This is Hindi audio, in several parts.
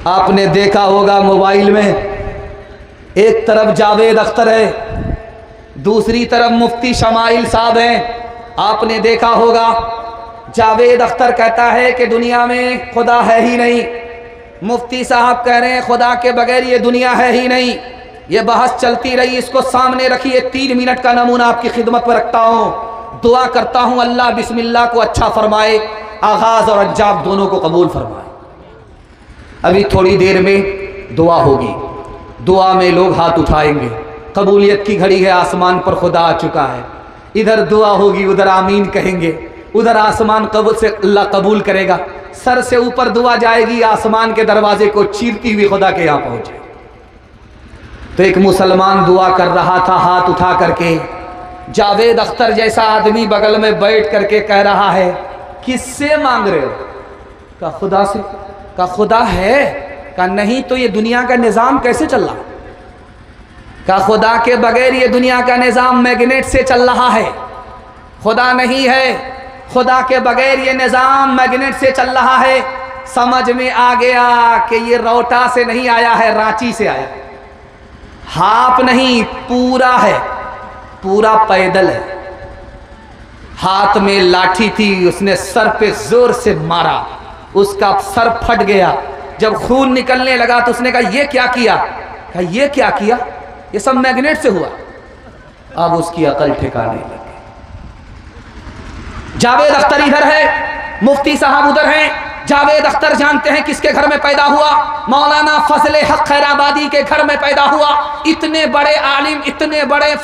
आपने देखा होगा मोबाइल में एक तरफ जावेद अख्तर है, दूसरी तरफ मुफ्ती शमाइल साहब हैं। आपने देखा होगा जावेद अख्तर कहता है कि दुनिया में खुदा है ही नहीं, मुफ्ती साहब कह रहे हैं खुदा के बगैर ये दुनिया है ही नहीं। ये बहस चलती रही, इसको सामने रखिए। 3 मिनट का नमूना आपकी खिदमत पर रखता हूँ। दुआ करता हूँ अल्लाह बिस्मिल्लाह को अच्छा फरमाए, आगाज़ और अंजाम दोनों को कबूल फरमाए। अभी थोड़ी देर में दुआ होगी, दुआ में लोग हाथ उठाएंगे। कबूलियत की घड़ी है, आसमान पर खुदा आ चुका है। इधर दुआ होगी, उधर आमीन कहेंगे, उधर आसमान कबूल से अल्लाह कबूल करेगा। सर से ऊपर दुआ जाएगी, आसमान के दरवाजे को चीरती हुई खुदा के यहाँ पहुंचे। तो एक मुसलमान दुआ कर रहा था हाथ उठा करके। जावेद अख्तर जैसा आदमी बगल में बैठ करके कह रहा है, किससे मांग रहे हो? का खुदा से। का खुदा है? का नहीं तो ये दुनिया का निज़ाम कैसे चल रहा? का खुदा के बगैर ये दुनिया का निज़ाम मैग्नेट से चल रहा है। खुदा नहीं है, खुदा के बगैर ये निज़ाम मैग्नेट से चल रहा है। समझ में आ गया कि ये रोटा से नहीं आया है, रांची से आया। हाफ नहीं, पूरा है, पूरा पैदल है। हाथ में लाठी थी, उसने सर पे जोर से मारा, उसका सर फट गया। जब खून निकलने लगा तो उसने कहा ये क्या किया? कहा ये क्या किया? ये सब मैग्नेट से हुआ। अब उसकी अकल ठिकाने लगी। जावेद अख्तर इधर है, मुफ्ती साहब उधर हैं। जावेद अख्तर जानते हैं किसके घर में पैदा हुआ? मौलाना फजले हक खैराबादी के घर में पैदा हुआ। इतने बड़े आलिम, इतने बड़े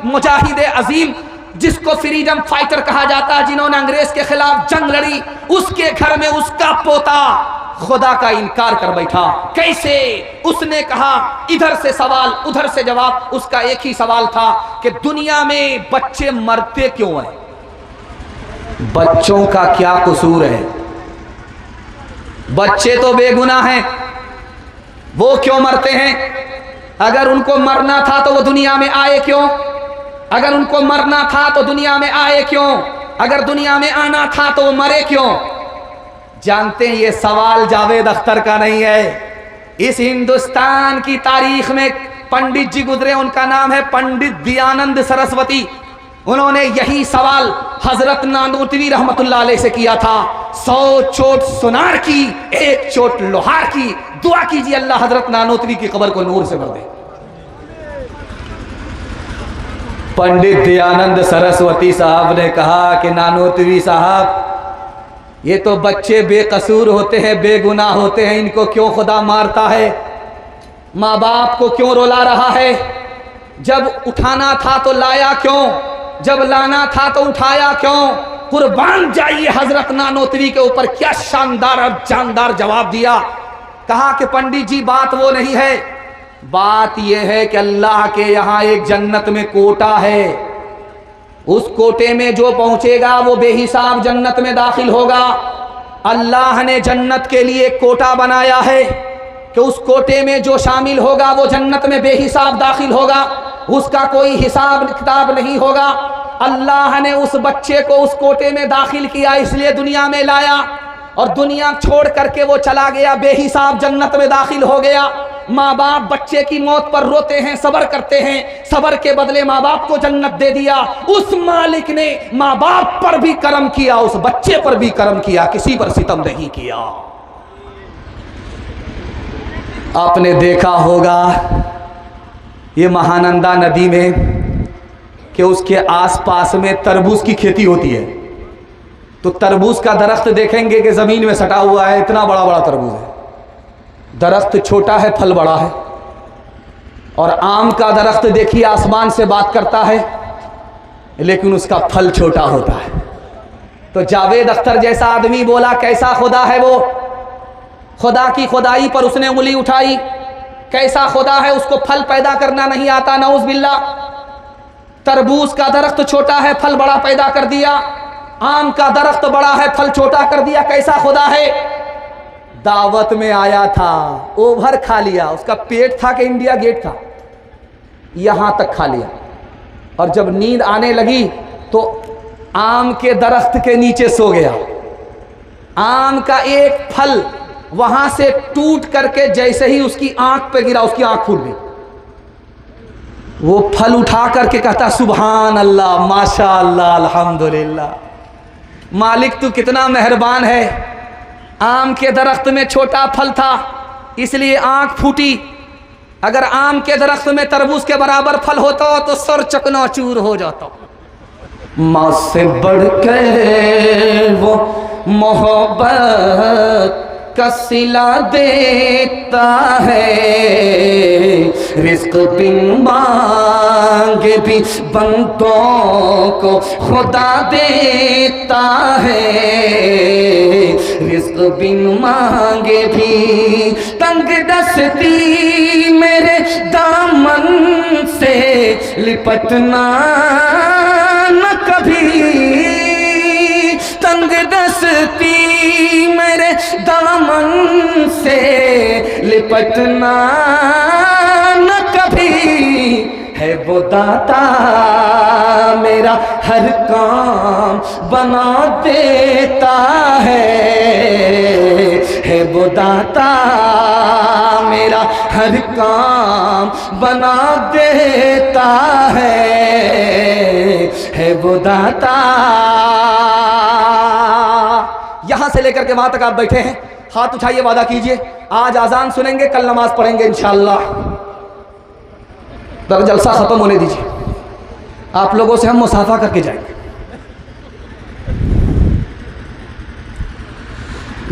मुजाहिद अजीम, जिसको फ्रीडम फाइटर कहा जाता है, जिन्होंने अंग्रेज के खिलाफ जंग लड़ी, उसके घर में उसका पोता खुदा का इनकार कर बैठा। कैसे? उसने कहा, इधर से सवाल उधर से जवाब। उसका एक ही सवाल था कि दुनिया में बच्चे मरते क्यों हैं? बच्चों का क्या कसूर है? बच्चे तो बेगुनाह हैं, वो क्यों मरते हैं? अगर उनको मरना था तो वो दुनिया में आए क्यों? अगर उनको मरना था तो दुनिया में आए क्यों? अगर दुनिया में आना था तो वो मरे क्यों? जानते हैं ये सवाल जावेद अख्तर का नहीं है। इस हिंदुस्तान की तारीख में पंडित जी गुजरे, उनका नाम है पंडित दयानंद सरस्वती। उन्होंने यही सवाल हजरत नानोतवी रहमतुल्लाह अलैह से किया था। 100 चोट सुनार की, 1 चोट लोहार की। दुआ कीजिए अल्लाह हजरत नानोतवी की कब्र को नूर से भर दे। पंडित दयानंद सरस्वती साहब ने कहा कि नानोतवी साहब, ये तो बच्चे बेकसूर होते हैं, बेगुनाह होते हैं, इनको क्यों खुदा मारता है? माँ बाप को क्यों रुला रहा है? जब उठाना था तो लाया क्यों? जब लाना था तो उठाया क्यों? कुर्बान जाइए हजरत नानोतवी के ऊपर। क्या शानदार और जानदार जवाब दिया। कहा कि पंडित जी बात वो नहीं है, बात यह है कि अल्लाह के यहाँ एक जन्नत में कोटा है। उस कोटे में जो पहुंचेगा वो बेहिसाब जन्नत में दाखिल होगा। अल्लाह ने जन्नत के लिए एक कोटा बनाया है कि उस कोटे में जो शामिल होगा वो जन्नत में बेहिसाब दाखिल होगा, उसका कोई हिसाब किताब नहीं होगा। अल्लाह ने उस बच्चे को उस कोटे में दाखिल किया, इसलिए दुनिया में लाया, और दुनिया छोड़ करके वो चला गया, बेहिसाब जन्नत में दाखिल हो गया। माँ बाप बच्चे की मौत पर रोते हैं, सब्र करते हैं, सब्र के बदले माँ बाप को जन्नत दे दिया। उस मालिक ने माँ बाप पर भी करम किया, उस बच्चे पर भी करम किया, किसी पर सितम नहीं किया। आपने देखा होगा ये महानंदा नदी में कि उसके आसपास में तरबूज की खेती होती है। तो तरबूज का दरख्त देखेंगे कि जमीन में सटा हुआ है, इतना बड़ा बड़ा तरबूज है। दरख्त छोटा है, फल बड़ा है। और आम का दरख्त देखिए आसमान से बात करता है, लेकिन उसका फल छोटा होता है। तो जावेद अख्तर जैसा आदमी बोला कैसा खुदा है वो? खुदा की खुदाई पर उसने उंगली उठाई। कैसा खुदा है? उसको फल पैदा करना नहीं आता, नऊज़ बिल्लाह। तरबूज का दरख्त छोटा है, फल बड़ा पैदा कर दिया। आम का दरख्त बड़ा है, फल छोटा कर दिया। कैसा खुदा है? दावत में आया था, ओवर खा लिया। उसका पेट था कि इंडिया गेट था, यहां तक खा लिया। और जब नींद आने लगी तो आम के दरख्त के नीचे सो गया। आम का एक फल वहां से टूट करके जैसे ही उसकी आंख पे गिरा, उसकी आंख फूट गई। वो फल उठा करके कहता सुभान अल्लाह, माशा अल्लाह, अल्हम्दुलिल्लाह, मालिक तू कितना मेहरबान है। आम के दरख्त में छोटा फल था इसलिए आंख फूटी, अगर आम के दरख्त में तरबूज के बराबर फल होता तो सर चकनाचूर हो जाता। माँ से बढ़कर वो मोहब्बत का सिला देता है, रिज़्क़ बिन मांगे भी बंदों को खुदा देता है, रिज़्क़ बिन मांगे भी। तंग दस्ती मेरे दामन से लिपटना न कभी, तंग दस्ती मेरे दामन से लिपटना न कभी, है वो दाता मेरा हर काम बना देता है वो दाता मेरा हर काम बना देता है वो दाता। यहां से लेकर के वहां तक आप बैठे हैं, हाथ उठाइए, वादा कीजिए आज आजान सुनेंगे, कल नमाज पढ़ेंगे इंशाअल्लाह। तो जलसा खत्म होने दीजिए, आप लोगों से हम मुसाफा करके जाएंगे।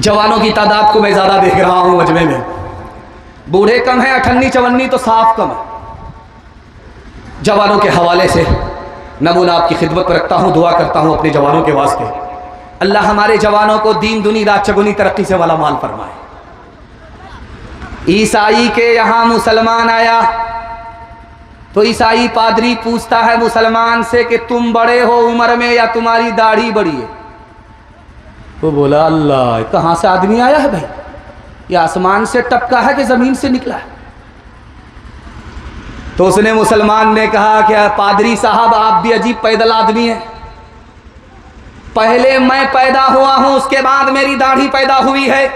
जवानों की तादाद को मैं ज्यादा देख रहा हूं मजमे में, बूढ़े कम हैं, अठन्नी चवन्नी तो साफ कम है। जवानों के हवाले से नमूना आपकी खिदमत पर रखता हूं, दुआ करता हूं अपने जवानों के वास्ते, अल्लाह हमारे जवानों को दीन दुनी रात चगुनी तरक्की से वाला माल फरमाए। ईसाई के यहाँ मुसलमान आया तो ईसाई पादरी पूछता है मुसलमान से कि तुम बड़े हो उम्र में या तुम्हारी दाढ़ी बड़ी है? वो बोला अल्लाह कहाँ से आदमी आया है भाई, ये आसमान से टपका है कि जमीन से निकला है? तो उसने मुसलमान ने कहा कि पादरी साहब आप भी अजीब पैदल आदमी हैं, पहले मैं पैदा हुआ हूं उसके बाद मेरी दाढ़ी पैदा हुई है,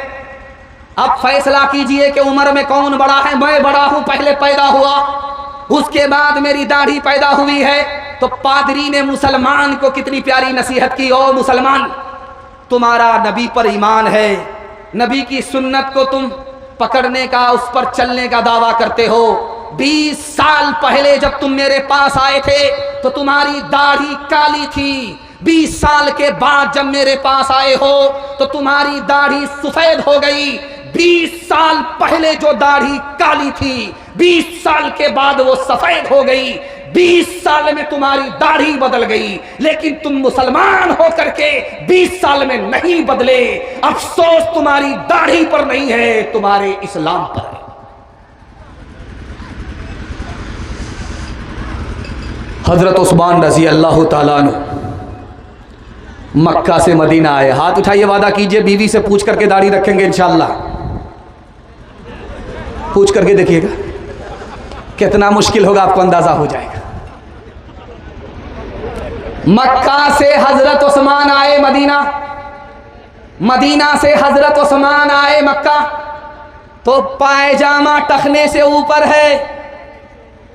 अब फैसला कीजिए कि उम्र में कौन बड़ा है। मैं बड़ा हूं, पहले पैदा हुआ उसके बाद मेरी दाढ़ी पैदा हुई है। तो पादरी ने मुसलमान को कितनी प्यारी नसीहत की, ओ मुसलमान तुम्हारा नबी पर ईमान है, नबी की सुन्नत को तुम पकड़ने का, उस पर चलने का दावा करते हो। 20 साल पहले जब तुम मेरे पास आए थे तो तुम्हारी दाढ़ी काली थी, 20 साल के बाद जब मेरे पास आए हो तो तुम्हारी दाढ़ी सफेद हो गई। 20 साल पहले जो दाढ़ी काली थी 20 साल के बाद वो सफेद हो गई, 20 साल में तुम्हारी दाढ़ी बदल गई, लेकिन तुम मुसलमान होकर के 20 साल में नहीं बदले। अफसोस तुम्हारी दाढ़ी पर नहीं है, तुम्हारे इस्लाम पर है। हजरत उस्मान रजी अल्लाह ताला अन्हु मक्का से मदीना आए, हाथ उठाइए, वादा कीजिए बीवी से पूछ करके दाढ़ी रखेंगे इंशाअल्लाह। पूछ करके देखिएगा कितना मुश्किल होगा, आपको अंदाजा हो जाएगा। मक्का से हजरत उस्मान आए मदीना, मदीना से हजरत उस्मान आए मक्का, तो पायजामा टखने से ऊपर है।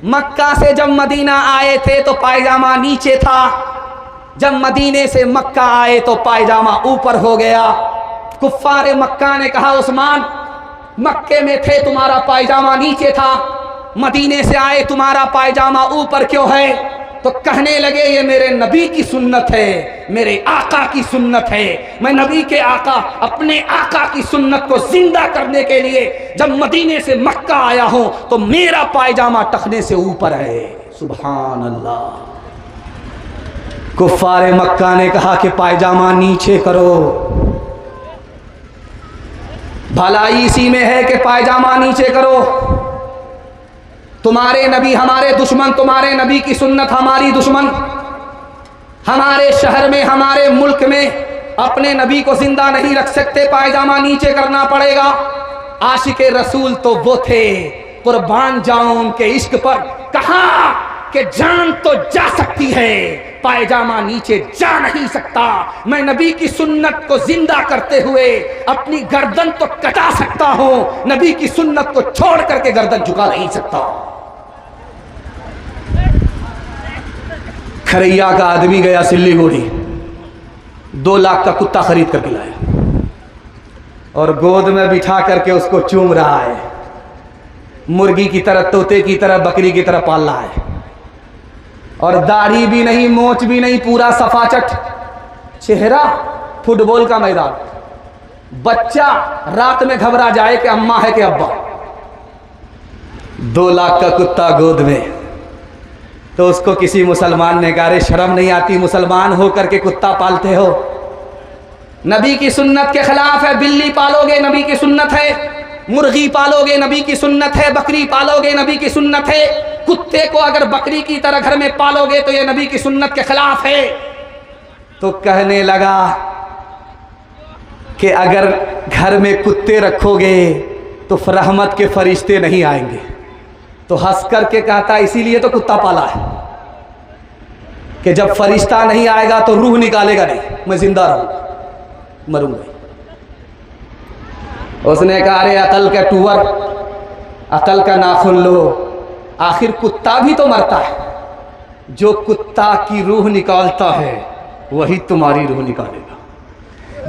मक्का से जब मदीना आए थे तो पायजामा नीचे था, जब मदीने से मक्का आए तो पायजामा ऊपर हो गया। कुफ्फारे मक्का ने कहा उस्मान मक्के में थे तुम्हारा पायजामा नीचे था, मदीने से आए तुम्हारा पायजामा ऊपर क्यों है? तो कहने लगे ये मेरे नबी की सुन्नत है, मेरे आका की सुन्नत है। मैं नबी के आका, अपने आका की सुन्नत को जिंदा करने के लिए जब मदीने से मक्का आया हूं तो मेरा पायजामा टखने से ऊपर है। सुभान अल्लाह। कुफ्फारे मक्का ने कहा कि पायजामा नीचे करो, भलाई इसी में है कि पायजामा नीचे करो। तुम्हारे नबी हमारे दुश्मन, तुम्हारे नबी की सुन्नत हमारी दुश्मन। हमारे शहर में, हमारे मुल्क में अपने नबी को जिंदा नहीं रख सकते, पायजामा नीचे करना पड़ेगा। आशिक रसूल तो वो थे, कुर्बान जाऊं उनके इश्क पर। कहा कि जान तो जा सकती है, पायजामा नीचे जा नहीं सकता। मैं नबी की सुन्नत को जिंदा करते हुए अपनी गर्दन तो कटा सकता हूं, नबी की सुन्नत को छोड़ करके गर्दन झुका नहीं सकता। खरैया का आदमी गया सिल्लीगुड़ी, 2 लाख का कुत्ता खरीद करके लाया और गोद में बिठा करके उसको चूम रहा है, मुर्गी की तरह, तोते की तरह, बकरी की तरह पाल रहा है। और दाढ़ी भी नहीं, मोछ भी नहीं, पूरा सफाचट चेहरा, फुटबॉल का मैदान। बच्चा रात में घबरा जाए कि अम्मा है कि अब्बा। 2 लाख का कुत्ता गोद में, तो उसको किसी मुसलमान ने कहा, रे शर्म नहीं आती, मुसलमान हो करके कुत्ता पालते हो, नबी की सुन्नत के खिलाफ है। बिल्ली पालोगे, नबी की सुन्नत है। मुर्गी पालोगे, नबी की सुन्नत है। बकरी पालोगे, नबी की सुन्नत है। कुत्ते को अगर बकरी की तरह घर में पालोगे तो ये नबी की सुन्नत के खिलाफ है। तो कहने लगा कि अगर घर में कुत्ते रखोगे तो रहमत के फरिश्ते नहीं आएंगे। तो हंस करके कहता, इसीलिए तो कुत्ता पाला है कि जब फरिश्ता नहीं आएगा तो रूह निकालेगा नहीं, मैं जिंदा रहूंगा, मरूंगा। उसने कहा, अरे अकल का टूवर, अकल का नाखून लो, आखिर कुत्ता भी तो मरता है। जो कुत्ता की रूह निकालता है वही तुम्हारी रूह निकालेगा।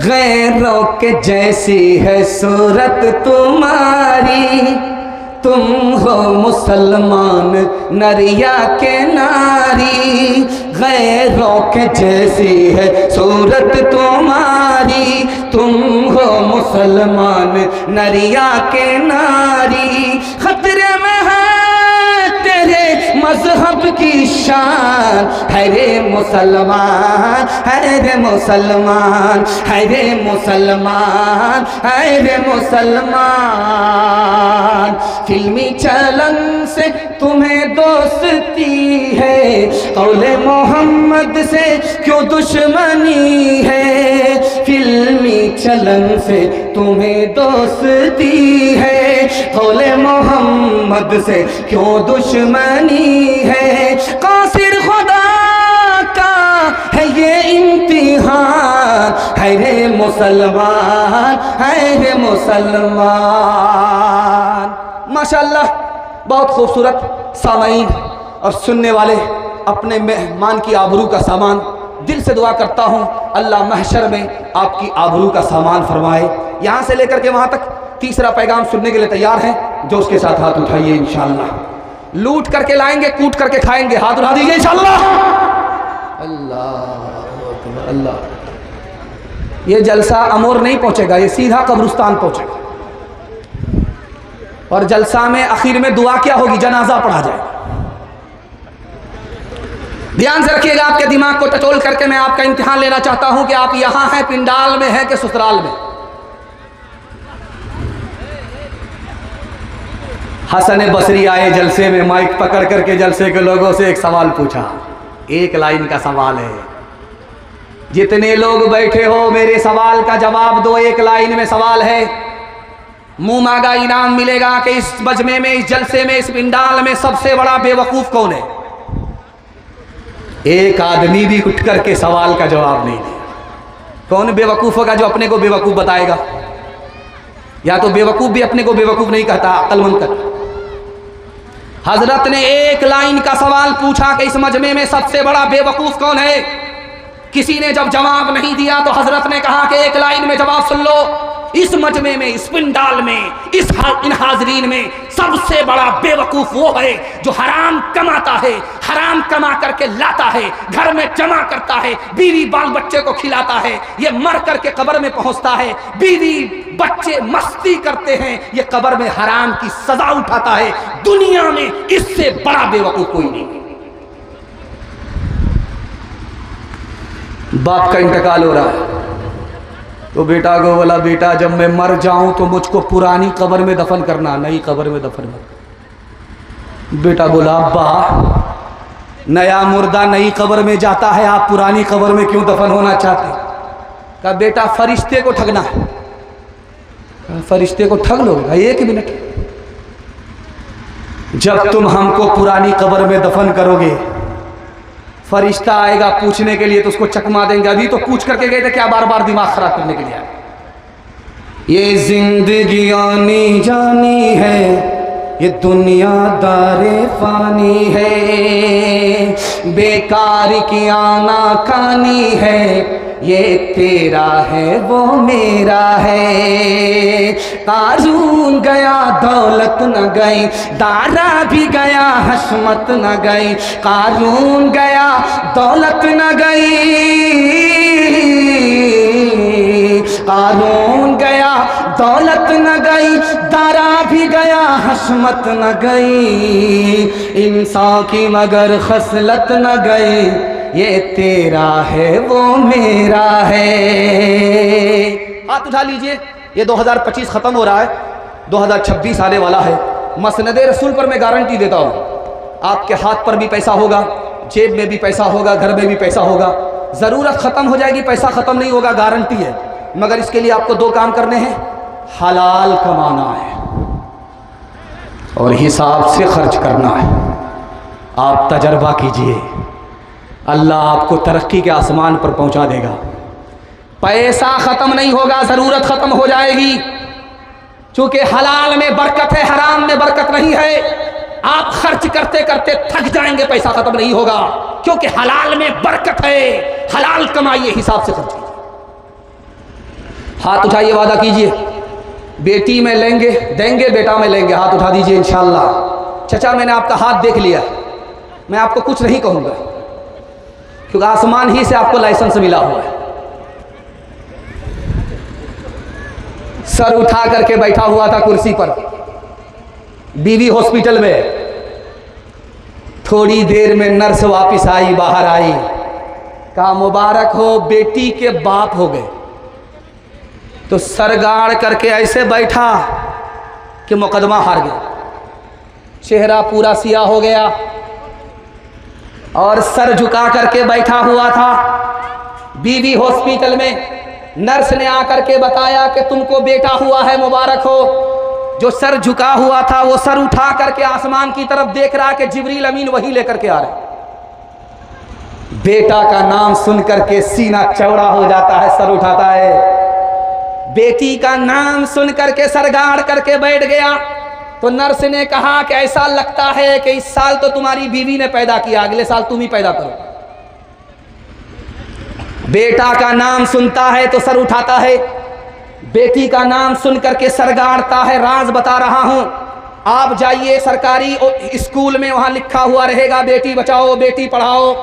गैरों के जैसी है सूरत तुम्हारी, तुम हो मुसलमान नरिया के नारी। गैरों के जैसी है सूरत तुम्हारी, तुम हो मुसलमान नरिया के नारी। खतरे में है तेरे मजहब की शान, है रे मुसलमान, है रे मुसलमान, है रे मुसलमान, है रे मुसलमान। फिल्मी चलन से तुम्हें दोस्ती है, कौले मोहम्मद से क्यों दुश्मनी है। फिल्मी चलन से तुम्हें दोस्ती है, कौले मोहम्मद से क्यों दुश्मनी है। कासिर खुदा का है ये इम्तिहान, है रे मुसलमान, है रे मुसलमान। माशाअल्लाह, बहुत खूबसूरत सामाईन और सुनने वाले अपने मेहमान की आबरू का सामान। दिल से दुआ करता हूँ अल्लाह महशर में आपकी आबरू का सामान फरमाए। यहाँ से लेकर के वहाँ तक तीसरा पैगाम सुनने के लिए तैयार हैं? जो उसके साथ हाथ उठाइए इंशाअल्लाह। लूट करके लाएंगे, कूट करके खाएंगे, हाथ उठा दीजिए इंशाअल्लाह। अल्लाह अल्लाह। ये जलसा अमोर नहीं पहुँचेगा, ये सीधा कब्रिस्तान पहुँचेगा। और जलसा में आखिर में दुआ क्या होगी? जनाजा पढ़ा जाएगा। ध्यान से रखिएगा, आपके दिमाग को टटोल करके मैं आपका इम्तिहान लेना चाहता हूं कि आप यहां हैं, पिंडाल में हैं कि ससुराल में। हसन बसरी आए जलसे में, माइक पकड़ करके जलसे के लोगों से एक सवाल पूछा। एक लाइन का सवाल है, जितने लोग बैठे हो मेरे सवाल का जवाब दो। एक लाइन में सवाल है, मुंह मांगा इनाम मिलेगा कि इस मजमे में, इस जलसे में, इस पिंडाल में सबसे बड़ा बेवकूफ कौन है? एक आदमी भी उठ करके सवाल का जवाब नहीं दिया। कौन बेवकूफ होगा जो अपने को बेवकूफ बताएगा? या तो बेवकूफ भी अपने को बेवकूफ नहीं कहता, अक्लमंद कहता। हजरत ने एक लाइन का सवाल पूछा कि इस मजमे में सबसे बड़ा बेवकूफ कौन है? किसी ने जब जवाब नहीं दिया तो हजरत ने कहा कि एक लाइन में जवाब सुन लो। इस मजमे में, इस पिंडाल में, इन हाजरीन में सबसे बड़ा बेवकूफ वो है जो हराम कमाता है, हराम कमा करके लाता है, घर में जमा करता है, बीवी बाल बच्चे को खिलाता है, ये मर करके कब्र में पहुंचता है, बीवी बच्चे मस्ती करते हैं, ये कब्र में हराम की सजा उठाता है। दुनिया में इससे बड़ा बेवकूफ कोई नहीं। बाप का इंतकाल हो रहा है तो बेटा को बोला, बेटा जब मैं मर जाऊं तो मुझको पुरानी कब्र में दफन करना, नई कब्र में दफन मत। बेटा बोला, अब्बा नया मुर्दा नई कब्र में जाता है, आप पुरानी कब्र में क्यों दफन होना चाहते? कहा, बेटा फरिश्ते को ठगना है। फरिश्ते को ठग लो? एक मिनट। जब तुम हमको पुरानी कब्र में दफन करोगे, फरिश्ता आएगा पूछने के लिए तो उसको चकमा देंगे। अभी तो पूछ करके गए थे, क्या बार बार दिमाग खराब करने के लिए आए? ये जिंदगी आनी जानी है, ये दुनिया दारे फानी है, बेकार की आना कानी है, ये तेरा है वो मेरा है। कारून गया दौलत न गई, दारा भी गया हशमत न गई। कारून गया दौलत न गई, कारून गया दौलत न गई, दारा भी गया हशमत न गई। इंसान की मगर खसलत न गई, ये तेरा है वो मेरा है। हाथ उठा लीजिए। ये 2025 खत्म हो रहा है, 2026 आने वाला है। मसनद रसूल पर मैं गारंटी देता हूँ, आपके हाथ पर भी पैसा होगा, जेब में भी पैसा होगा, घर में भी पैसा होगा। ज़रूरत ख़त्म हो जाएगी, पैसा ख़त्म नहीं होगा, गारंटी है। मगर इसके लिए आपको दो काम करने हैं। हलाल कमाना है और हिसाब से खर्च करना है। आप तजर्बा कीजिए, अल्लाह आपको तरक्की के आसमान पर पहुंचा देगा। पैसा ख़त्म नहीं होगा, ज़रूरत ख़त्म हो जाएगी। चूँकि हलाल में बरकत है, हराम में बरकत नहीं है। आप खर्च करते करते थक जाएंगे, पैसा ख़त्म नहीं होगा, क्योंकि हलाल में बरकत है। हलाल कमाइए, हिसाब से खर्च कीजिए। हाथ उठाइए, वादा कीजिए, बेटी में लेंगे देंगे, बेटा में लेंगे। हाथ उठा दीजिए इंशाअल्लाह। चचा, मैंने आपका हाथ देख लिया, मैं आपको कुछ नहीं कहूँगा, क्योंकि आसमान ही से आपको लाइसेंस मिला हुआ है। सर उठा करके बैठा हुआ था कुर्सी पर, बीवी हॉस्पिटल में। थोड़ी देर में नर्स वापस आई, बाहर आई, कहा मुबारक हो, बेटी के बाप हो गए। तो सर गाड़ करके ऐसे बैठा कि मुकदमा हार गया, चेहरा पूरा सियाह हो गया और सर झुका करके बैठा हुआ था। बीवी हॉस्पिटल में नर्स ने आकर के बताया कि तुमको बेटा हुआ है, मुबारक हो। जो सर झुका हुआ था वो सर उठा करके आसमान की तरफ देख रहा कि जिब्रील अमीन वही लेकर के आ रहे। बेटा का नाम सुन करके सीना चौड़ा हो जाता है, सर उठाता है। बेटी का नाम सुन करके सर गाड़ करके बैठ गया। तो नर्स ने कहा कि ऐसा लगता है कि इस साल तो तुम्हारी बीवी ने पैदा किया, अगले साल तुम ही पैदा करो। बेटा का नाम सुनता है तो सर उठाता है, बेटी का नाम सुन करके सर गाड़ता है। राज बता रहा हूं, आप जाइए सरकारी स्कूल में, वहां लिखा हुआ रहेगा बेटी बचाओ बेटी पढ़ाओ।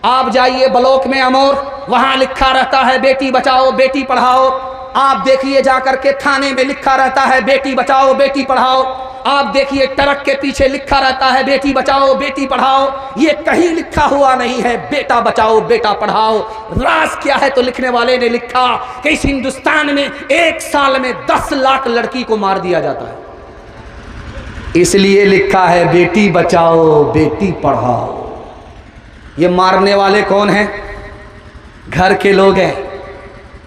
आप जाइए ब्लॉक में अमोर, वहां लिखा रहता है बेटी बचाओ बेटी पढ़ाओ। आप देखिए जाकर के थाने में लिखा रहता है बेटी बचाओ बेटी पढ़ाओ। आप देखिए ट्रक के पीछे लिखा रहता है बेटी बचाओ बेटी पढ़ाओ। ये कहीं लिखा हुआ नहीं है बेटा बचाओ बेटा पढ़ाओ। राज क्या है? तो लिखने वाले ने लिखा कि इस हिंदुस्तान में एक साल में 10 लाख लड़की को मार दिया जाता है, इसलिए लिखा है बेटी बचाओ बेटी पढ़ाओ। ये मारने वाले कौन हैं? घर के लोग हैं।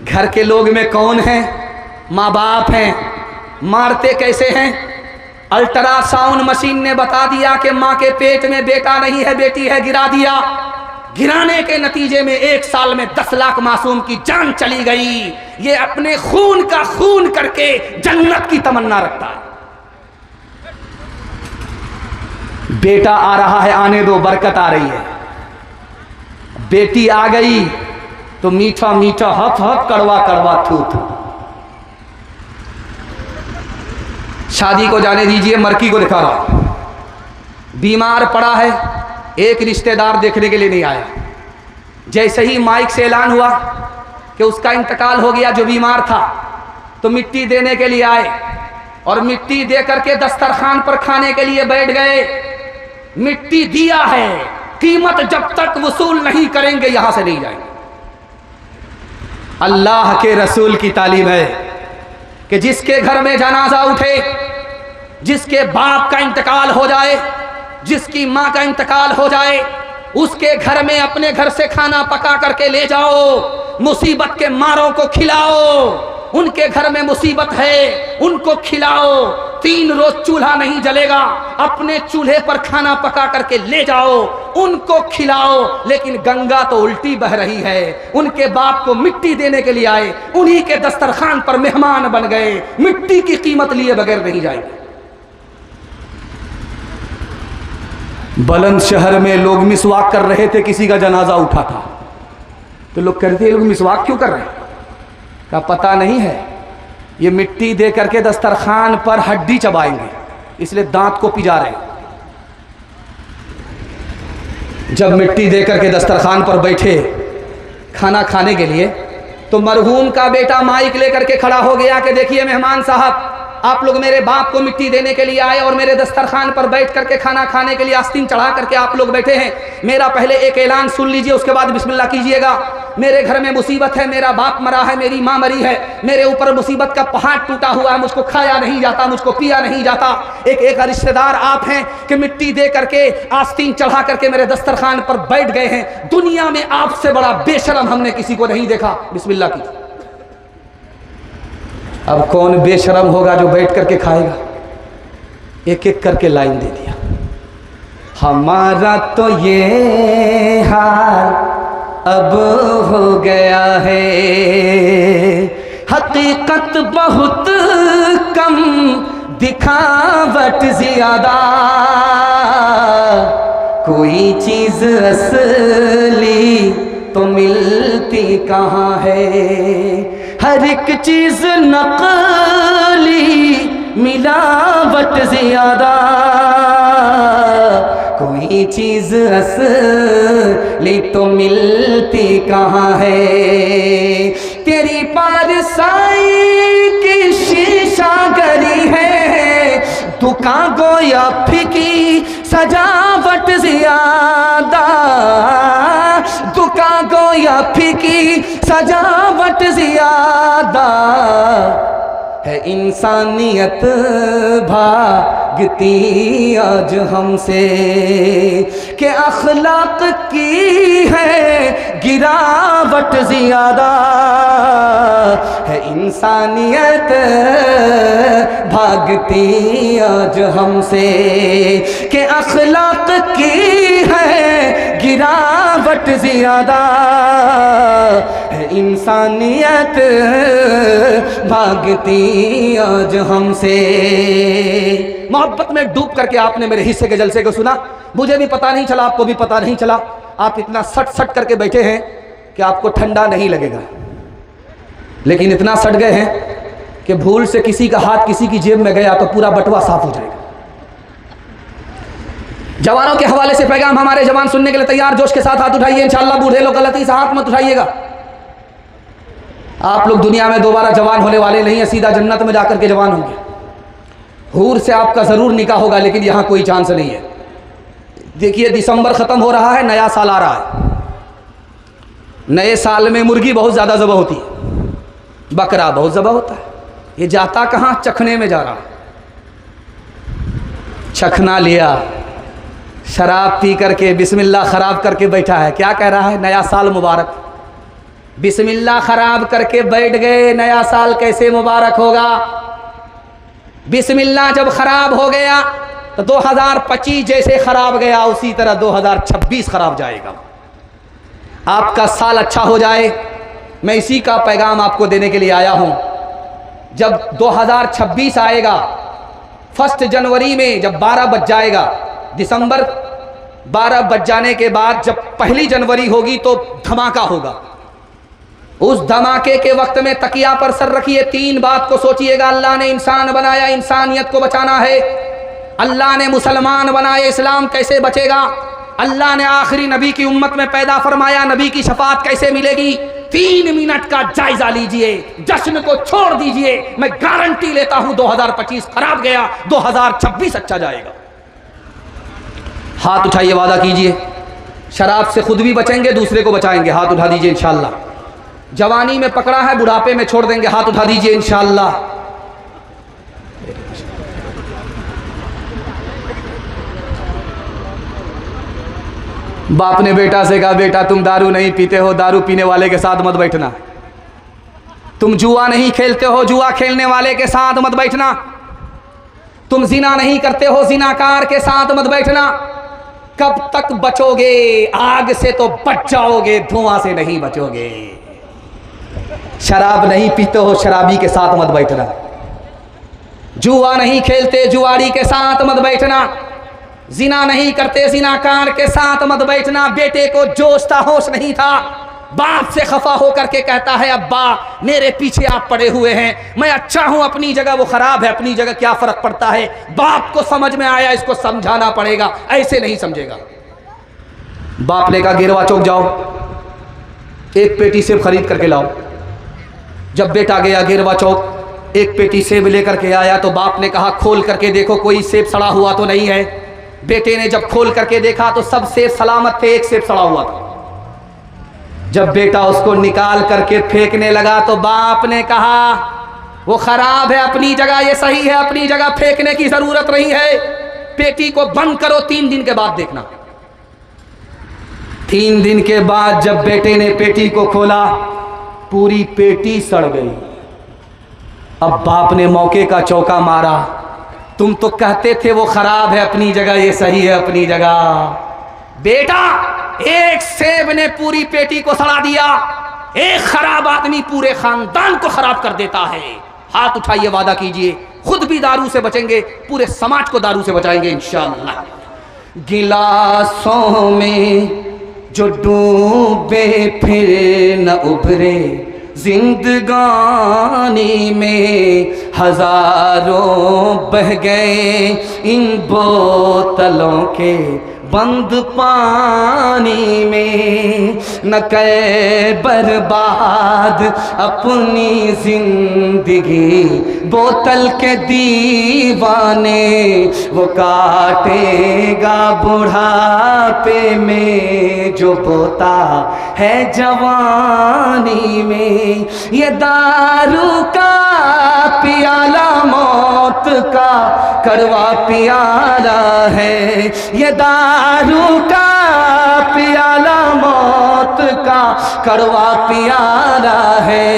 घर के लोग में कौन है? माँ बाप हैं। मारते कैसे हैं? अल्ट्रासाउंड मशीन ने बता दिया कि माँ के पेट में बेटा नहीं है बेटी है, गिरा दिया। गिराने के नतीजे में एक साल में 10 लाख मासूम की जान चली गई। ये अपने खून का खून करके जन्नत की तमन्ना रखता है। बेटा आ रहा है, आने दो, बरकत आ रही है। बेटी आ गई तो मीठा मीठा हफ हफ, कड़वा कड़वा थू थू। शादी को जाने दीजिए, मरकी को दिखा रहा। बीमार पड़ा है, एक रिश्तेदार देखने के लिए नहीं आया। जैसे ही माइक से ऐलान हुआ कि उसका इंतकाल हो गया जो बीमार था, तो मिट्टी देने के लिए आए और मिट्टी दे करके दस्तरखान पर खाने के लिए बैठ गए। मिट्टी दिया है, कीमत जब तक वसूल नहीं करेंगे यहां से नहीं जाएंगे। अल्लाह के रसूल की तालीम है कि जिसके घर में जनाजा उठे, जिसके बाप का इंतकाल हो जाए, जिसकी माँ का इंतकाल हो जाए, उसके घर में अपने घर से खाना पका करके ले जाओ, मुसीबत के मारों को खिलाओ। उनके घर में मुसीबत है, उनको खिलाओ। 3 रोज चूल्हा नहीं जलेगा, अपने चूल्हे पर खाना पका करके ले जाओ, उनको खिलाओ। लेकिन गंगा तो उल्टी बह रही है। उनके बाप को मिट्टी देने के लिए आए, उन्हीं के दस्तरखान पर मेहमान बन गए, मिट्टी की कीमत लिए बगैर नहीं जाएंगे। बुलंदशहर में लोग मिसवाक कर रहे थे, किसी का जनाजा उठा था, तो लोग कहते हैं लोग मिसवाक क्यों कर रहे हैं? का पता नहीं है, ये मिट्टी दे करके दस्तरखान पर हड्डी चबाएंगे, इसलिए दांत को पिजा रहे हैं। जब मिट्टी दे करके दस्तरखान पर बैठे खाना खाने के लिए, तो मरहूम का बेटा माइक लेकर के खड़ा हो गया कि देखिए मेहमान साहब, आप लोग मेरे बाप को मिट्टी देने के लिए आए और मेरे दस्तरखान पर बैठ करके खाना खाने के लिए आस्तीन चढ़ा करके आप लोग बैठे हैं। मेरा पहले एक ऐलान सुन लीजिए, उसके बाद बिस्मिल्लाह कीजिएगा। मेरे घर में मुसीबत है, मेरा बाप मरा है, मेरी माँ मरी है, मेरे ऊपर मुसीबत का पहाड़ टूटा हुआ है, मुझको खाया नहीं जाता, मुझको पिया नहीं जाता। एक रिश्तेदार आप हैं कि मिट्टी दे करके आस्तीन चढ़ा करके मेरे दस्तरखान पर बैठ गए हैं। दुनिया में आपसे बड़ा बेशरम हमने किसी को नहीं देखा। बिस्मिल्लाह कीजिए। अब कौन बेशरम होगा जो बैठ करके खाएगा? एक एक करके लाइन दे दिया। हमारा तो ये हाल अब हो गया है, हकीकत बहुत कम, दिखावट ज्यादा, कोई चीज असली तो मिलती कहाँ है, हर एक चीज नकली, मिलावट ज्यादा, कोई चीज असली तो मिलती कहाँ है। तेरी पारसाई की शीशा गरी है, दुकान गोया फीकी, सजावट ज्यादा, दुकान गोया फीकी, सजावट ज्यादा, है इंसानियत भागती आज हमसे, के अखलाक की है गिरावट ज्यादा, है इंसानियत भागती आज हमसे, के अखलाक की है गिरावट ज्यादा, है इंसानियत भागती आज हमसे। मोहब्बत में डूब करके आपने मेरे हिस्से के जलसे को सुना, मुझे भी पता नहीं चला, आपको भी पता नहीं चला। आप इतना सट सट करके बैठे हैं कि आपको ठंडा नहीं लगेगा, लेकिन इतना सट गए हैं कि भूल से किसी का हाथ किसी की जेब में गया तो पूरा बटुआ साफ हो जाएगा। जवानों के हवाले से पैगाम, हमारे जवान सुनने के लिए तैयार, जोश के साथ हाथ उठाइए इंशाअल्लाह। बूढ़े लोग गलती से हाथ मत उठाइएगा। आप लोग दुनिया में दोबारा जवान होने वाले नहीं है, सीधा जन्नत में जाकर के जवान होंगे। हूर से आपका ज़रूर निकाह होगा, लेकिन यहाँ कोई चांस नहीं है। देखिए दिसंबर ख़त्म हो रहा है, नया साल आ रहा है। नए साल में मुर्गी बहुत ज़्यादा ज़बह होती है, बकरा बहुत ज़बह होता है। ये जाता कहाँ? चखने में जा रहा है। चखना लिया, शराब पी करके बिस्मिल्लाह ख़राब करके बैठा है। क्या कह रहा है? नया साल मुबारक। बिस्मिल्लाह ख़राब करके बैठ गए, नया साल कैसे मुबारक होगा? बिस्मिल्लाह जब ख़राब हो गया तो 2025 जैसे ख़राब गया उसी तरह 2026 ख़राब जाएगा। आपका साल अच्छा हो जाए, मैं इसी का पैगाम आपको देने के लिए आया हूँ। जब 2026 आएगा, 1 जनवरी में जब 12 बज जाएगा, दिसंबर 12 बज जाने के बाद जब 1 जनवरी होगी तो धमाका होगा। उस धमाके के वक्त में तकिया पर सर रखिए, 3 बात को सोचिएगा। अल्लाह ने इंसान बनाया, इंसानियत को बचाना है। अल्लाह ने मुसलमान बनाए, इस्लाम कैसे बचेगा? अल्लाह ने आखिरी नबी की उम्मत में पैदा फरमाया, नबी की शफात कैसे मिलेगी? 3 मिनट का जायजा लीजिए, जश्न को छोड़ दीजिए। मैं गारंटी लेता हूं 2025 खराब गया, 2026 अच्छा जाएगा। हाथ उठाइए, वादा कीजिए। शराब से खुद भी बचेंगे, दूसरे को बचाएंगे। हाथ उठा दीजिए इंशाअल्लाह। जवानी में पकड़ा है, बुढ़ापे में छोड़ देंगे। हाथ उठा दीजिए इंशाअल्लाह। बाप ने बेटा से कहा, बेटा तुम दारू नहीं पीते हो, दारू पीने वाले के साथ मत बैठना। तुम जुआ नहीं खेलते हो, जुआ खेलने वाले के साथ मत बैठना। तुम जिना नहीं करते हो, जिनाकार के साथ मत बैठना। कब तक बचोगे? आग से तो बच जाओगे, धुआं से नहीं बचोगे। शराब नहीं पीते हो, शराबी के साथ मत बैठना। जुआ नहीं खेलते, जुआरी के साथ मत बैठना। जिना नहीं करते, जिनाकार के साथ मत बैठना। बेटे को जोश था, होश नहीं था, बाप से खफा होकर के कहता है अब्बा मेरे पीछे आप पड़े हुए हैं, मैं अच्छा हूं अपनी जगह, वो खराब है अपनी जगह, क्या फर्क पड़ता है। बाप को समझ में आया, इसको समझाना पड़ेगा, ऐसे नहीं समझेगा। बाप ने कहा गिरवा चौक जाओ, एक पेटी सेब खरीद करके लाओ। जब बेटा गया गिरवा चौक, एक पेटी सेब लेकर के आया तो बाप ने कहा खोल करके देखो कोई सेब सड़ा हुआ तो नहीं है। बेटे ने जब खोल करके देखा तो सब सेब सलामत थे, एक सेब सड़ा हुआ था। जब बेटा उसको निकाल करके फेंकने लगा तो बाप ने कहा वो खराब है अपनी जगह, ये सही है अपनी जगह, फेंकने की जरूरत नहीं है। पेटी को बंद करो, 3 दिन के बाद देखना। 3 दिन के बाद जब बेटे ने पेटी को खोला, पूरी पेटी सड़ गई। अब बाप ने मौके का चौका मारा, तुम तो कहते थे वो खराब है अपनी जगह, ये सही है अपनी जगह। बेटा, एक सेब ने पूरी पेटी को सड़ा दिया। एक खराब आदमी पूरे खानदान को खराब कर देता है। हाथ उठाइए, वादा कीजिए, खुद भी दारू से बचेंगे, पूरे समाज को दारू से बचाएंगे इंशाअल्लाह। गिलासों में जो डूबे फिर न उभरे, जिंदगानी में हजारों बह गए इन बोतलों के बंद पानी में। न करे बर्बाद अपनी जिंदगी बोतल के दीवाने, वो काटेगा बुढ़ापे में जो बोता है जवानी में। ये दारू का पियाला मौत का कड़वा पियाला है, ये दारू का पियाला मौत का कड़वा पियाला है।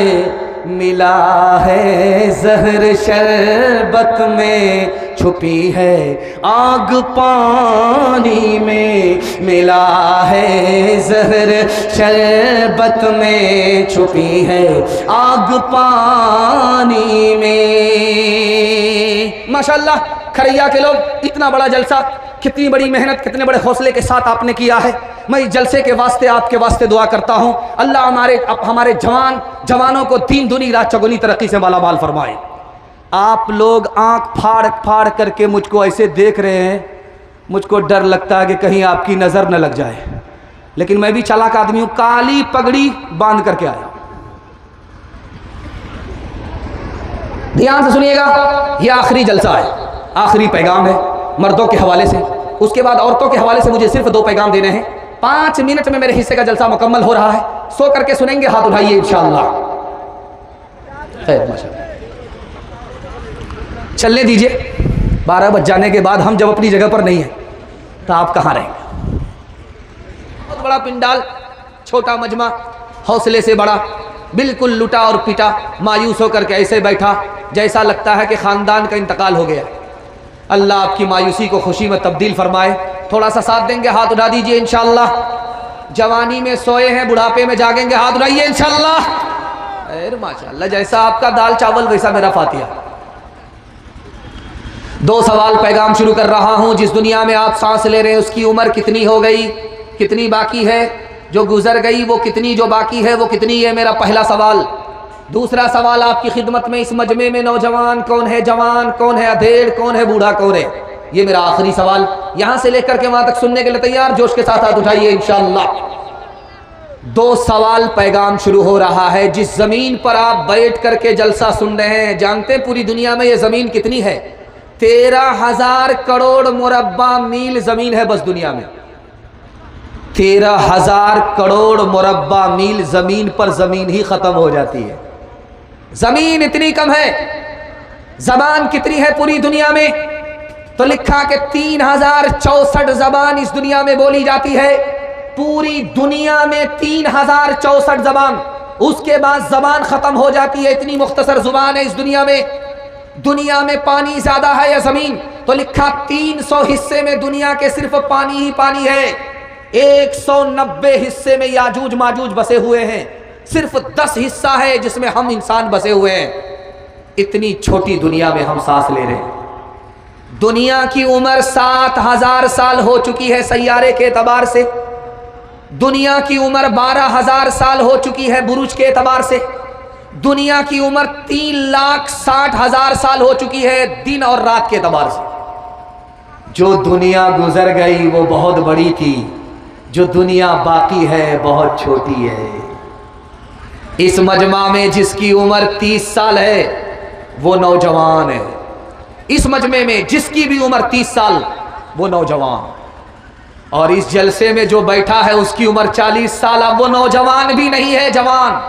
मिला है जहर शरबत में, छुपी है आग पानी में। मिला है जहर शरबत में, छुपी है आग पानी में। माशाअल्लाह, खरैया के लोग, इतना बड़ा जलसा, कितनी बड़ी मेहनत, कितने बड़े हौसले के साथ आपने किया है। मैं इस जलसे के वास्ते आपके वास्ते दुआ करता हूं, अल्लाह हमारे जवानों को दीन दुनी रात चौगुनी तरक्की से मालामाल फरमाए। आप लोग आंख फाड़ फाड़ करके मुझको ऐसे देख रहे हैं, मुझको डर लगता है कि कहीं आपकी नज़र न लग जाए, लेकिन मैं भी चालाक आदमी हूं, काली पगड़ी बांध करके आया। ध्यान से सुनिएगा, यह आखिरी जलसा है, आखिरी पैगाम है मर्दों के हवाले से। उसके बाद औरतों के हवाले से मुझे सिर्फ 2 पैगाम देने हैं। 5 मिनट में मेरे हिस्से का जलसा मुकम्मल हो रहा है, सो करके सुनेंगे, हाथ उठाइए इंशाअल्लाह। माशाअल्लाह, चलने दीजिए। 12 बज जाने के बाद हम जब अपनी जगह पर नहीं है तो आप कहाँ रहेंगे। बहुत बड़ा पिंडाल, छोटा मजमा, हौसले से बड़ा, बिल्कुल लुटा और पिटा, मायूस होकर के ऐसे बैठा जैसा लगता है कि खानदान का इंतकाल हो गया। अल्लाह आपकी मायूसी को खुशी में तब्दील फरमाए। थोड़ा सा साथ देंगे, हाथ उठा दीजिए इंशाअल्लाह। जवानी में सोए हैं, बुढ़ापे में जागेंगे, हाथ उठाइए इंशाअल्लाह। अरे माशाअल्लाह, जैसा आपका दाल चावल वैसा मेरा फातिहा। 2 सवाल पैगाम शुरू कर रहा हूं। जिस दुनिया में आप सांस ले रहे हैं उसकी उम्र कितनी हो गई, कितनी बाकी है, जो गुजर गई वो कितनी, जो बाकी है वो कितनी है, मेरा पहला सवाल। दूसरा सवाल आपकी खिदमत में, इस मजमे में नौजवान कौन है, जवान कौन है, अधेड़ कौन है, बूढ़ा कौन है, ये मेरा आखिरी सवाल। यहां से लेकर के वहां तक सुनने के लिए तैयार, जोश के साथ हाथ उठाइए इंशाअल्लाह। 2 सवाल पैगाम शुरू हो रहा है। जिस जमीन पर आप बैठ करके जलसा सुन रहे हैं, जानते हैं पूरी दुनिया में ये जमीन कितनी है? 13,000 करोड़ मुरब्बा मील जमीन है बस दुनिया में। 13,000 करोड़ मुरब्बा मील जमीन पर जमीन ही खत्म हो जाती है। जमीन इतनी कम है, जबान कितनी है पूरी दुनिया में? तो लिखा कि 3064 जबान इस दुनिया में बोली जाती है। पूरी दुनिया में 3064 जबान, उसके बाद जबान खत्म हो जाती है। इतनी मुख्तसर जुबान है इस दुनिया में। दुनिया में पानी ज्यादा है या जमीन? तो लिखा 300 हिस्से में दुनिया के सिर्फ पानी ही पानी है, 190 हिस्से में याजूज माजूज बसे हुए हैं, सिर्फ 10 हिस्सा है जिसमें हम इंसान बसे हुए हैं। इतनी छोटी दुनिया में हम सांस ले रहे हैं। दुनिया की उम्र 7000 साल हो चुकी है सैयारे के एतबार से। दुनिया की उम्र 12000 साल हो चुकी है बुरुज के एतबार से। दुनिया की उम्र 3,60,000 साल हो चुकी है दिन और रात के एतबार से। जो दुनिया गुजर गई वो बहुत बड़ी थी, जो दुनिया बाकी है बहुत छोटी है। इस मजमा में जिसकी उम्र 30 साल है वो नौजवान है। इस मजमे में जिसकी भी उम्र 30 साल वो नौजवान, और इस जलसे में जो बैठा है उसकी उम्र 40 साल, अब वो नौजवान भी नहीं है, जवान।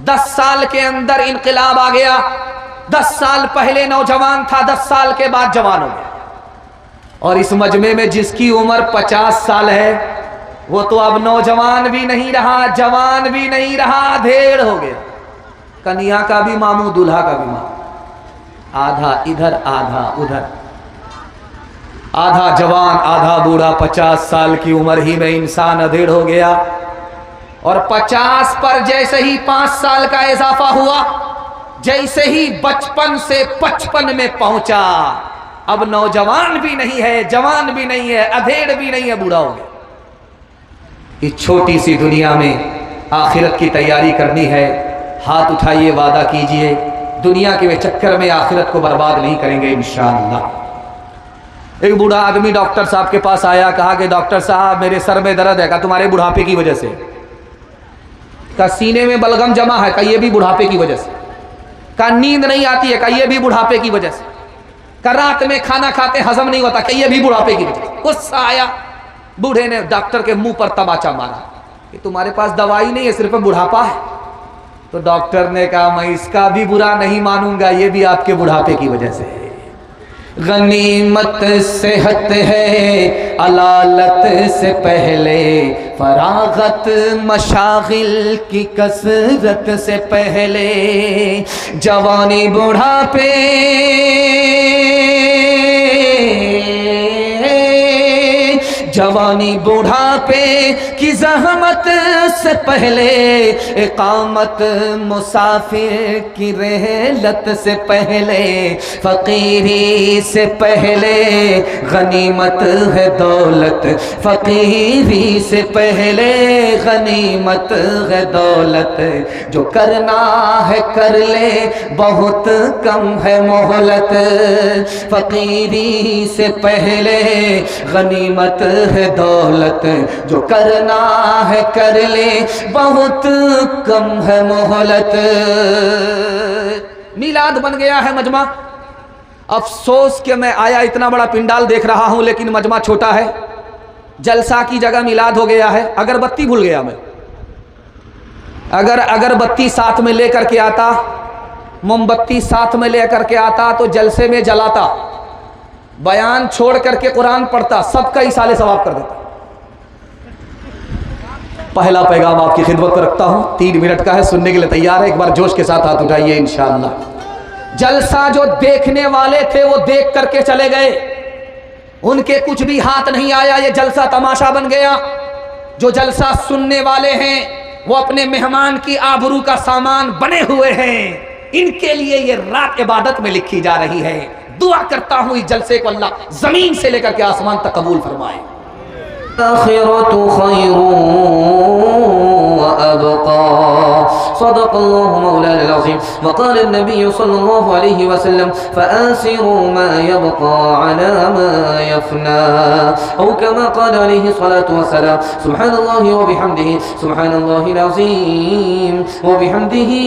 10 साल के अंदर इनकलाब आ गया। 10 साल पहले नौजवान था, 10 साल के बाद जवान हो गया। और इस मजमे में जिसकी उम्र 50 साल है वो तो अब नौजवान भी नहीं रहा, जवान भी नहीं रहा, अधेड़ हो गया। कन्या का भी मामू, दूल्हा का भी मामू, आधा इधर आधा उधर, आधा जवान आधा बूढ़ा। 50 साल की उम्र ही में इंसान अधेड़ हो गया। और 50 पर जैसे ही 5 साल का इजाफा हुआ, जैसे ही बचपन से 55 में पहुंचा, अब नौजवान भी नहीं है, जवान भी नहीं है, अधेड़ भी नहीं है, बूढ़ा हो गया। इस छोटी सी दुनिया में आखिरत की तैयारी करनी है। हाथ उठाइए, वादा कीजिए दुनिया के चक्कर में आखिरत को बर्बाद नहीं करेंगे इंशाअल्लाह। एक बूढ़ा आदमी डॉक्टर साहब के पास आया, कहा कि डॉक्टर साहब मेरे सर में दर्द है। कहा तुम्हारे बुढ़ापे की वजह से। कहा सीने में बलगम जमा है। कहा ये भी बुढ़ापे की वजह से। कहा नींद नहीं आती है। कहा ये भी बुढ़ापे की वजह से। कहा रात में खाना खाते हजम नहीं होता। कहा ये भी बुढ़ापे की वजह से। गुस्सा आया, बूढ़े ने डॉक्टर के मुंह पर तमाचा मारा कि तुम्हारे पास दवाई नहीं है, सिर्फ बुढ़ापा है। तो डॉक्टर ने कहा मैं इसका भी बुरा नहीं मानूंगा, ये भी आपके बुढ़ापे की वजह से है। गनीमत सेहत है अलालत से पहले, फरागत मशागिल की कसरत से पहले, जवानी बुढ़ापे जवानी बुढ़ापे की जहमत से पहले, इकामत मुसाफिर की रहलत से पहले, फकीरी से पहले गनीमत है दौलत, फकीरी से पहले गनीमत है दौलत, जो करना है कर ले बहुत कम है मोहलत, फकीरी से पहले गनीमत है दौलत, जो करना है कर ले बहुत कम है मोहलत। मिलाद बन गया है मजमा। अफसोस कि मैं आया इतना बड़ा पिंडाल देख रहा हूं लेकिन मजमा छोटा है। जलसा की जगह मिलाद हो गया है। अगरबत्ती भूल गया मैं। अगर अगरबत्ती साथ में लेकर के आता, मोमबत्ती साथ में लेकर के आता तो जलसे में जलाता, बयान छोड़ करके कुरान पढ़ता, सबका इसाले सवाब कर देता। पहला पैगाम आपकी खिदमत पर रखता हूं, 3 मिनट का है, सुनने के लिए तैयार है? एक बार जोश के साथ हाथ उठाइए इंशाअल्लाह। जलसा जो देखने वाले थे वो देख करके चले गए, उनके कुछ भी हाथ नहीं आया, ये जलसा तमाशा बन गया। जो जलसा सुनने वाले हैं वो अपने मेहमान की आबरू का सामान बने हुए हैं। इनके लिए ये रात इबादत में लिखी जा रही है। दुआ करता हूं इस जलसे को अल्लाह जमीन से लेकर के आसमान तक कबूल फरमाए। आखिरतु खैरुन व अबका, सदक़ल्लाहु मौलाना अज़ीम। व क़ाल नबी सल्लल्लाहु अलैहि वसल्लम फ़असिरू मा यबक़ा अला मा यफ़ना, औ कमा क़ाल अलैहि सलातु व सलाम। सुब्हानल्लाहि व बिहम्दिही, सुब्हानल्लाहिल अज़ीम व बिहम्दिही,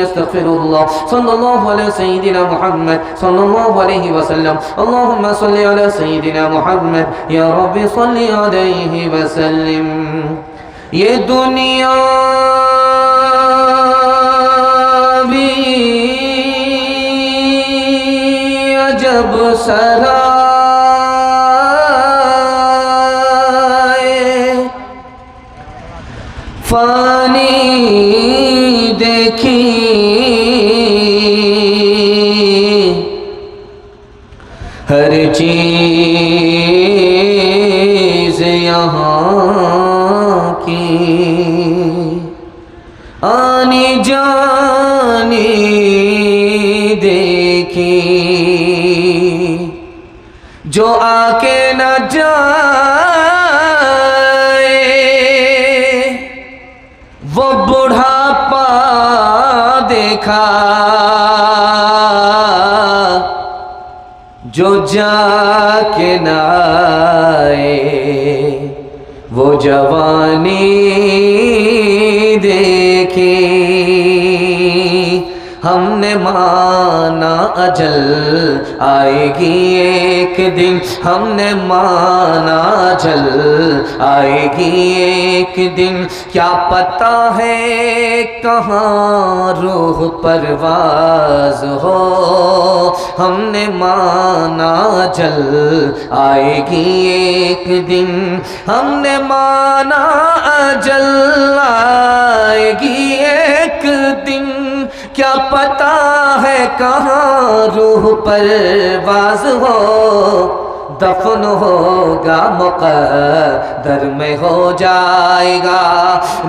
अस्तग़फिरुल्लाह। सल्लल्लाहु अला सय्यिदिना मुहम्मद सल्लल्लाहु अलैहि वसल्लम। अल्लाहुम्मा सल्लि अला सय्यिदिना मुहम्मद, या रब्बी सल्लि अलैहि वसल्लिम। ये दुनिया भी अजब सराय, फानी देखी हर चीज़ यहाँ की आनी जानी देखी, जो आके न जाए वो बुढ़ापा देखा, जो जाके न आए वो जवानी देखी। हमने माना अजल आएगी एक दिन, हमने माना अजल आएगी एक दिन, क्या पता है कहाँ रूह परवाज हो। हमने माना अजल आएगी एक दिन, हमने माना अजल आएगी एक दिन, क्या पता है कहाँ रूह परवाज हो। दफन होगा मुक़द्दर में हो जाएगा,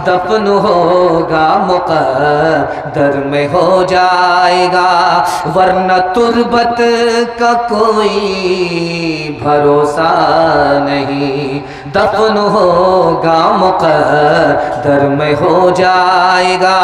दफन होगा मुक़द्दर में हो जाएगा, वरना तुर्बत का कोई भरोसा नहीं। दफन होगा मुक़द्दर में हो जाएगा।